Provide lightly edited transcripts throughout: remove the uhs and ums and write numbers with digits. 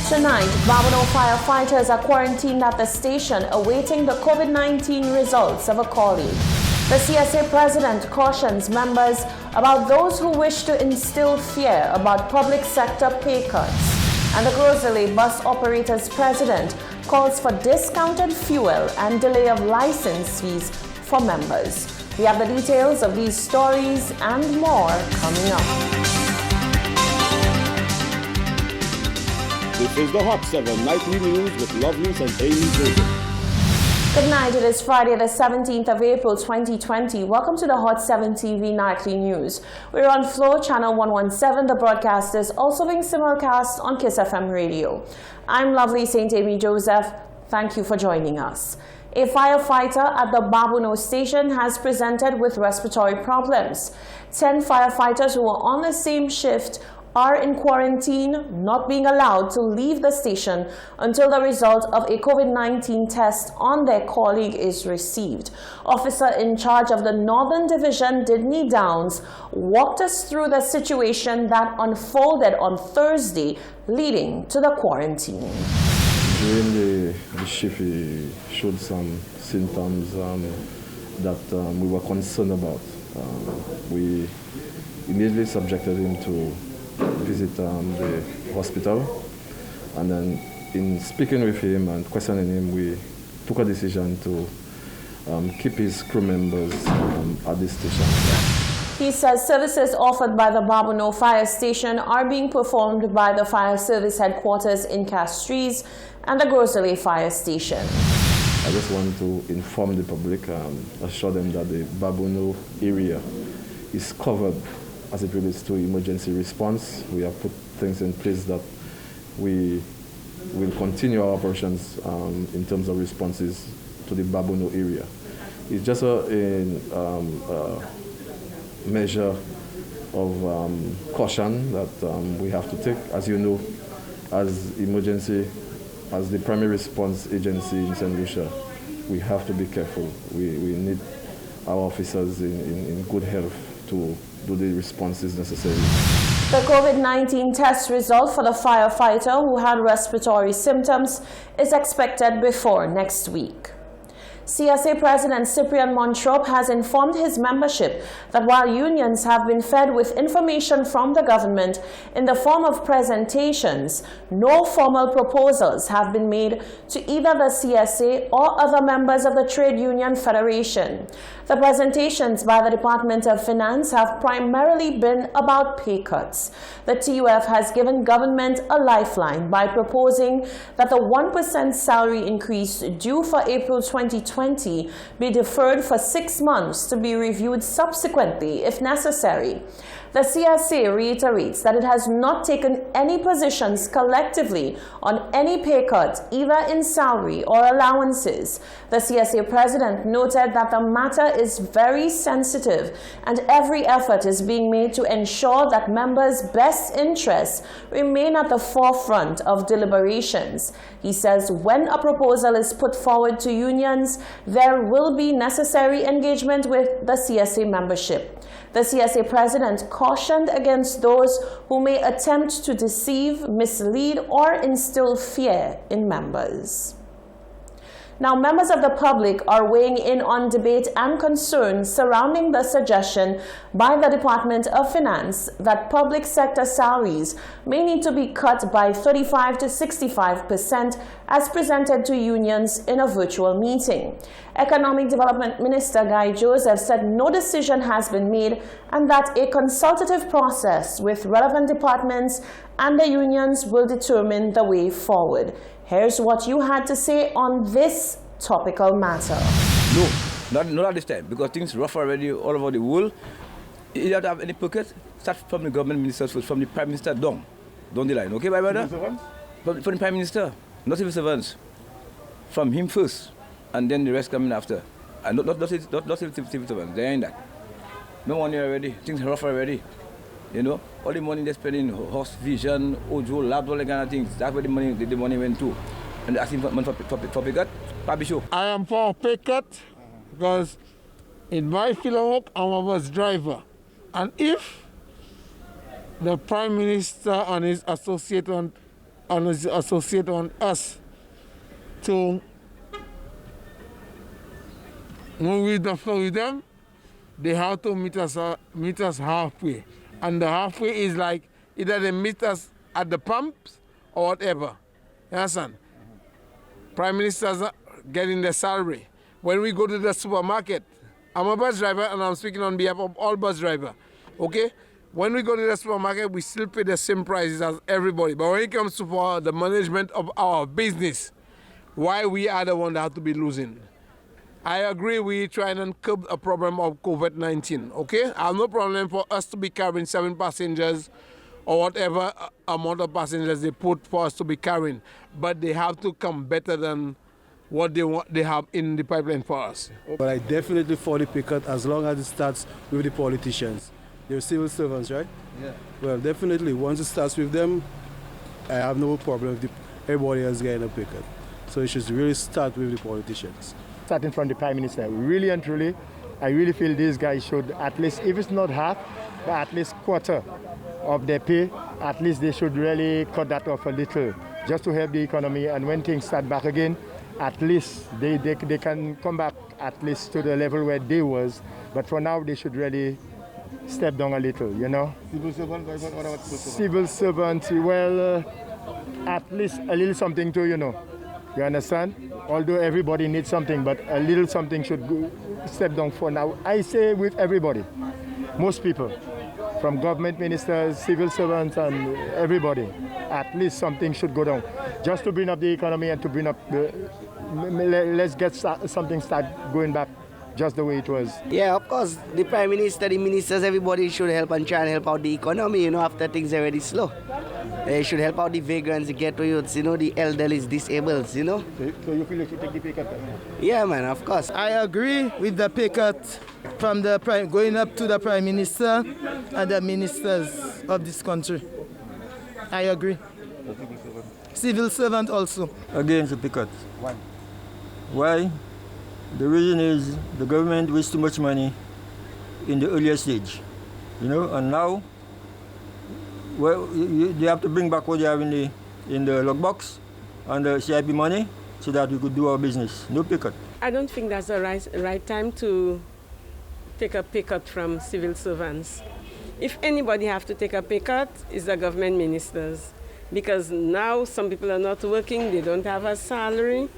Tonight, Babonneau firefighters are quarantined at the station awaiting the COVID-19 results of a colleague. The CSA president cautions members about those who wish to instill fear about public sector pay cuts. And the Grocery bus operators president calls for discounted fuel and delay of license fees for members. We have the details of these stories and more coming up. This is the Hot 7 Nightly News with Lovelace and Amy Joseph. Good night. It is Friday, the 17th of April, 2020. Welcome to the Hot 7 TV Nightly News. We're on Flow Channel 117. The broadcast is also being simulcast on Kiss FM Radio. I'm Lovely St. Amy Joseph. Thank you for joining us. A firefighter at the Babonneau station has presented with respiratory problems. 10 firefighters who were on the same shift are in quarantine, not being allowed to leave the station until the result of a COVID-19 test on their colleague is received. Officer in charge of the Northern Division, Didney Downs, walked us through the situation that unfolded on Thursday, leading to the quarantine. During the shift, he showed some symptoms that we were concerned about. We immediately subjected him to visit the hospital, and then in speaking with him and questioning him, we took a decision to keep his crew members at this station. He says services offered by the Babonneau Fire Station are being performed by the Fire Service Headquarters in Castries and the Grocery Fire Station. I just want to inform the public, assure them that the Babonneau area is covered as it relates to emergency response. We have put things in place that we will continue our operations in terms of responses to the Babonneau area. It's just a measure of caution that we have to take. As you know, as the primary response agency in St. Lucia, we have to be careful. We need our officers in good health to do the responses necessary. The COVID-19 test result for the firefighter who had respiratory symptoms is expected before next week. CSA President Cyprian Montrop has informed his membership that while unions have been fed with information from the government in the form of presentations, no formal proposals have been made to either the CSA or other members of the Trade Union Federation. The presentations by the Department of Finance have primarily been about pay cuts. The TUF has given government a lifeline by proposing that the 1% salary increase due for April 2020 be deferred for 6 months to be reviewed subsequently if necessary. The CSA reiterates that it has not taken any positions collectively on any pay cut, either in salary or allowances. The CSA president noted that the matter is very sensitive and every effort is being made to ensure that members' best interests remain at the forefront of deliberations. He says when a proposal is put forward to unions, there will be necessary engagement with the CSA membership. The CSA president cautioned against those who may attempt to deceive, mislead, or instill fear in members. Now, members of the public are weighing in on debate and concerns surrounding the suggestion by the Department of Finance that public sector salaries may need to be cut by 35 to 65% as presented to unions in a virtual meeting. Economic Development Minister Guy Joseph said no decision has been made and that a consultative process with relevant departments and the unions will determine the way forward. Here's what you had to say on this topical matter. No, not at this time, because things rough already all over the world. You don't have any pocket, start from the government ministers first, from the Prime Minister down the line. Okay, my brother? From the Prime Minister, not civil servants. From him first, and then the rest coming after. And not civil servants, they ain't that. No money already, things rough already. You know, all the money they're spending, Horse Vision, Ojo, Labs, all that kind of things. That's where the money went to. And they're asking for pay cut. I am for a pay cut because in my field of work, I'm a bus driver. And if the Prime Minister and his associate want associate on us to when we differ with them, they have to meet us halfway. And the halfway is like either they meet us at the pumps or whatever. You understand? Prime Ministers are getting their salary. When we go to the supermarket, I'm a bus driver and I'm speaking on behalf of all bus drivers. Okay? When we go to the supermarket, we still pay the same prices as everybody. But when it comes to for the management of our business, why we are the one that have to be losing? I agree we trying to curb a problem of COVID-19, okay? I have no problem for us to be carrying 7 passengers or whatever amount of passengers they put for us to be carrying. But they have to come better than what they have in the pipeline for us. But I definitely for the picket as long as it starts with the politicians. They're civil servants, right? Yeah. Well, definitely. Once it starts with them, I have no problem with everybody else getting a picket. So it should really start with the politicians. Starting from the Prime Minister, really and truly, I really feel these guys should at least, if it's not half, but at least quarter of their pay, at least they should really cut that off a little, just to help the economy. And when things start back again, at least they can come back at least to the level where they was. But for now, they should really step down a little, you know. Civil servant, what about civil servant? Well, at least a little something too, you know. You understand? Although everybody needs something, but a little something should step down for now. I say with everybody, most people, from government ministers, civil servants, and everybody, at least something should go down, just to bring up the economy and to bring up the. Let's get something start going back just the way it was. Yeah, of course, the Prime Minister, the ministers, everybody should help and try and help out the economy, you know, after things are already slow. They should help out the vagrants, the ghetto youths, you know, the elderly, disabled, you know. So you feel you should take the pay cut? Yeah, man, of course. I agree with the pay cut from the going up to the Prime Minister and the ministers of this country. I agree. Civil servant also. Against the pay cut. Why? The reason is the government wastes too much money in the earlier stage, you know, and now, well, they have to bring back what they have in the lockbox and the CIP money so that we could do our business. No pay cut. I don't think that's the right time to take a pay cut from civil servants. If anybody have to take a pay cut, it's the government ministers. Because now some people are not working, they don't have a salary.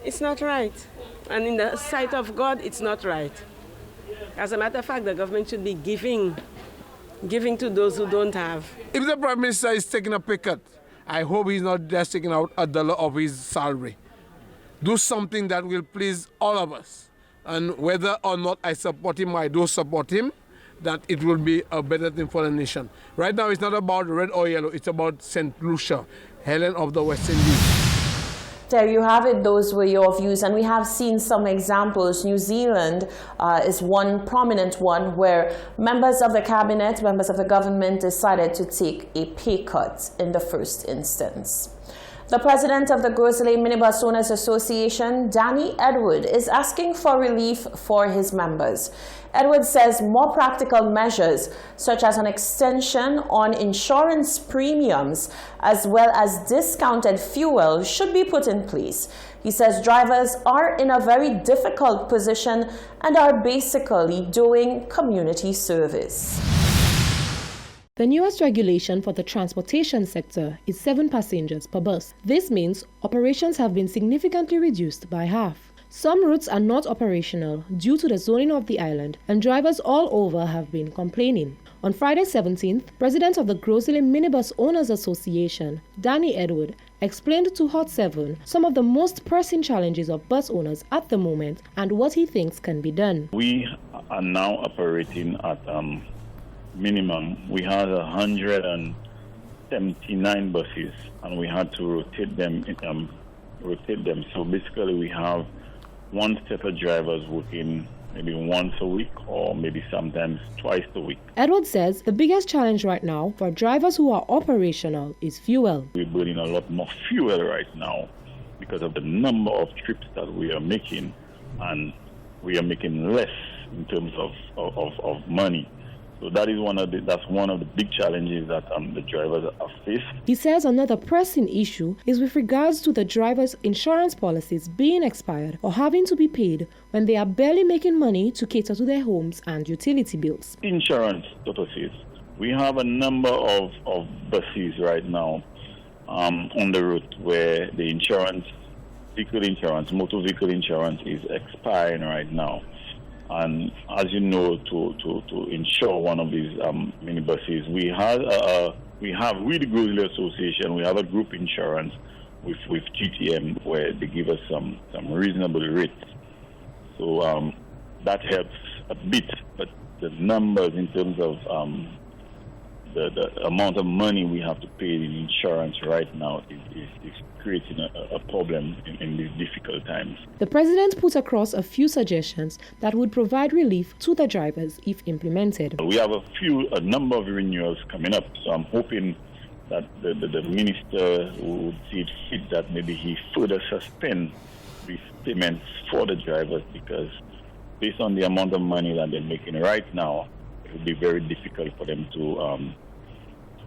It's not right. And in the sight of God, it's not right. As a matter of fact, the government should be giving to those who don't have. If the Prime Minister is taking a pay cut, I hope he's not just taking out $1 of his salary. Do something that will please all of us. And whether or not I support him or I don't support him, that it will be a better thing for the nation. Right now, it's not about red or yellow. It's about St. Lucia, Helen of the West Indies. There you have it. Those were your views, and we have seen some examples. New Zealand is one prominent one where members of the cabinet, members of the government decided to take a pay cut in the first instance. The president of the Grocery Minibus Owners Association, Danny Edward, is asking for relief for his members. Edward says more practical measures, such as an extension on insurance premiums, as well as discounted fuel, should be put in place. He says drivers are in a very difficult position and are basically doing community service. The newest regulation for the transportation sector is 7 passengers per bus. This means operations have been significantly reduced by half. Some routes are not operational due to the zoning of the island, and drivers all over have been complaining. On Friday 17th, President of the Grocery Minibus Owners Association, Danny Edward, explained to Hot 7 some of the most pressing challenges of bus owners at the moment and what he thinks can be done. We are now operating at minimum. We had 179 buses, and we had to rotate them. So basically, we have one set of drivers working maybe once a week or maybe sometimes twice a week. Edward says the biggest challenge right now for drivers who are operational is fuel. We're burning a lot more fuel right now because of the number of trips that we are making, and we are making less in terms of money. So that's one of the big challenges that the drivers are faced. He says another pressing issue is with regards to the drivers' insurance policies being expired or having to be paid when they are barely making money to cater to their homes and utility bills. Insurance, Dr. says, we have a number of buses right now on the route where the motor vehicle insurance is expiring right now. And as you know, to insure one of these minibuses, we have with the Grizzly Association, we have a group insurance with GTM where they give us some reasonable rates. So that helps a bit, but the numbers in terms of the amount of money we have to pay in insurance right now is creating a problem in these difficult times. The president put across a few suggestions that would provide relief to the drivers if implemented. We have a number of renewals coming up, so I'm hoping that the minister would see it fit that maybe he further suspend these payments for the drivers, because based on the amount of money that they're making right now, it would be very difficult for them to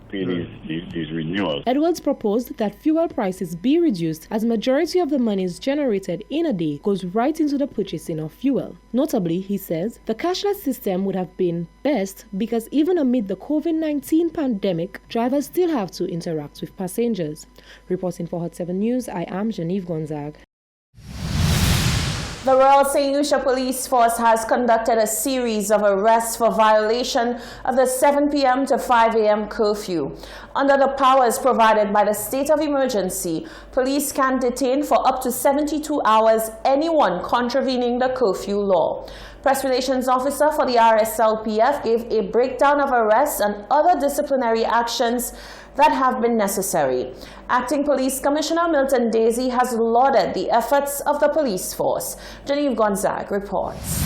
pay these renewals. Edwards proposed that fuel prices be reduced as majority of the monies generated in a day goes right into the purchasing of fuel. Notably, he says, the cashless system would have been best because even amid the COVID-19 pandemic, drivers still have to interact with passengers. Reporting for Hot 7 News, I am Genevieve Gonzague. The Royal St. Lucia Police Force has conducted a series of arrests for violation of the 7 p.m. to 5 a.m. curfew. Under the powers provided by the state of emergency, police can detain for up to 72 hours anyone contravening the curfew law. Press Relations Officer for the RSLPF gave a breakdown of arrests and other disciplinary actions that have been necessary. Acting Police Commissioner Milton Daisy has lauded the efforts of the police force. Genevieve Gonzague reports.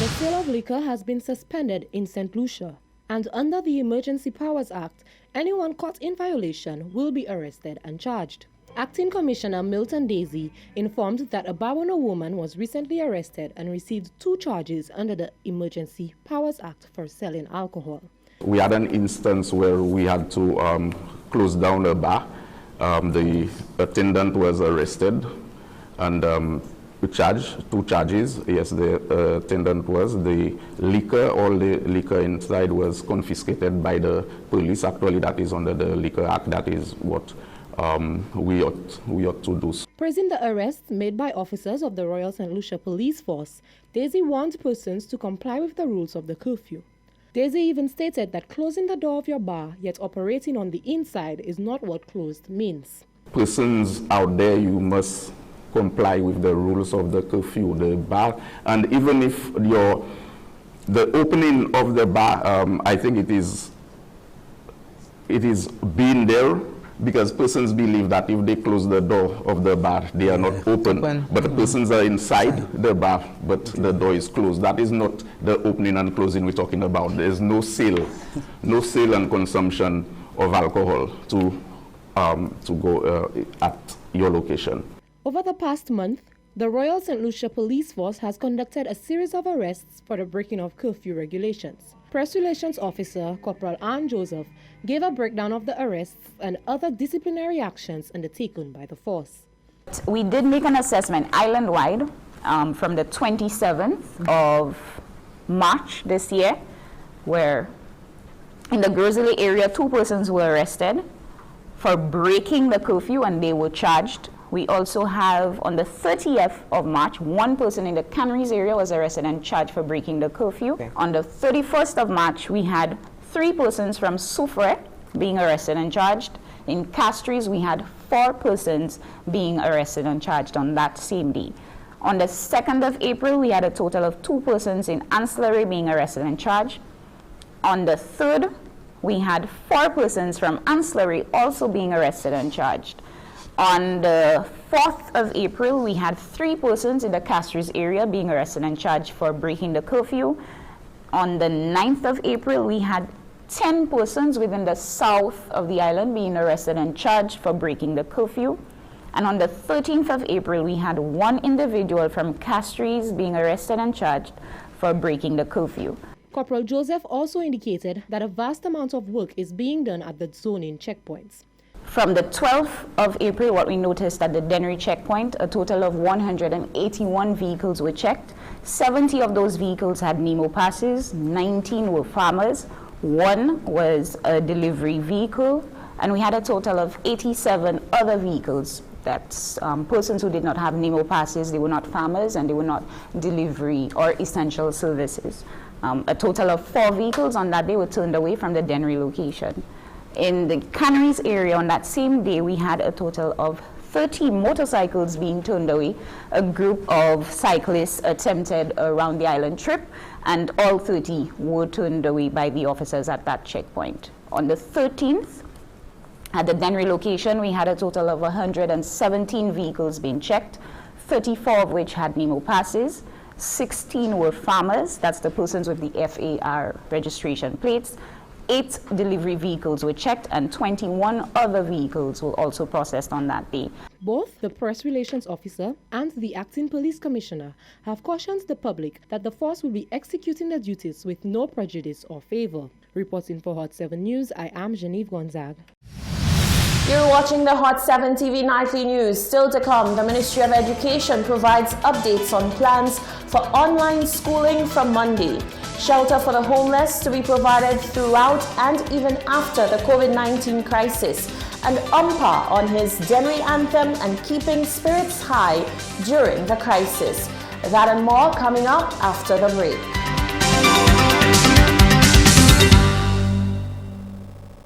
The sale of liquor has been suspended in St. Lucia, and under the Emergency Powers Act, anyone caught in violation will be arrested and charged. Acting Commissioner Milton Daisy informed that a Barwona woman was recently arrested and received 2 charges under the Emergency Powers Act for selling alcohol. We had an instance where we had to close down a bar. The attendant was arrested and we charged 2 charges. Yes, the attendant was. The liquor, all the liquor inside was confiscated by the police. Actually, that is under the Liquor Act. That is what we ought to do. Praising the arrests made by officers of the Royal St. Lucia Police Force, Daisy warned persons to comply with the rules of the curfew. Daisy even stated that closing the door of your bar yet operating on the inside is not what closed means. Persons out there, you must comply with the rules of the curfew, the bar, and even if the opening of the bar, I think it is being there because persons believe that if they close the door of the bar, they are not open. But the persons are inside the bar, but the door is closed. That is not the opening and closing we're talking about. There's no sale and consumption of alcohol to go at your location. Over the past month, the Royal St. Lucia Police Force has conducted a series of arrests for the breaking of curfew regulations. Press Relations Officer Corporal Ann Joseph gave a breakdown of the arrests and other disciplinary actions undertaken by the force. We did make an assessment island-wide from the 27th of March this year, where in the Grizzly area 2 persons were arrested for breaking the curfew and they were charged. We also have on the 30th of March, 1 person in the Canaries area was arrested and charged for breaking the curfew. Okay. On the 31st of March, we had 3 persons from Soufrière being arrested and charged. In Castries, we had 4 persons being arrested and charged on that same day. On the 2nd of April, we had a total of 2 persons in Ancillary being arrested and charged. On the 3rd, we had 4 persons from Ancillary also being arrested and charged. On the 4th of April, we had 3 persons in the Castries area being arrested and charged for breaking the curfew. On the 9th of April, we had 10 persons within the south of the island being arrested and charged for breaking the curfew. And on the 13th of April, we had 1 individual from Castries being arrested and charged for breaking the curfew. Corporal Joseph also indicated that a vast amount of work is being done at the zoning checkpoints. From the 12th of April, what we noticed at the Dennery checkpoint, a total of 181 vehicles were checked. 70 of those vehicles had NEMO passes, 19 were farmers, 1 was a delivery vehicle, and we had a total of 87 other vehicles. That's persons who did not have NEMO passes, they were not farmers, and they were not delivery or essential services. A total of 4 vehicles on that day were turned away from the Dennery location. In the Canaries area on that same day, we had a total of 30 motorcycles being turned away. A group of cyclists attempted a round the island trip, and all 30 were turned away by the officers at that checkpoint. On the 13th, at the Dennery location, we had a total of 117 vehicles being checked, 34 of which had NEMO passes, 16 were farmers, that's the persons with the FAR registration plates, 8 delivery vehicles were checked, and 21 other vehicles were also processed on that day. Both the press relations officer and the acting police commissioner have cautioned the public that the force will be executing their duties with no prejudice or favor. Reporting for Hot 7 News, I am Genevieve Gonzague. You're watching the Hot 7 TV Nightly News. Still to come, the Ministry of Education provides updates on plans for online schooling from Monday. Shelter for the homeless to be provided throughout and even after the COVID-19 crisis. And Umpa on his Dennery anthem and keeping spirits high during the crisis. That and more coming up after the break.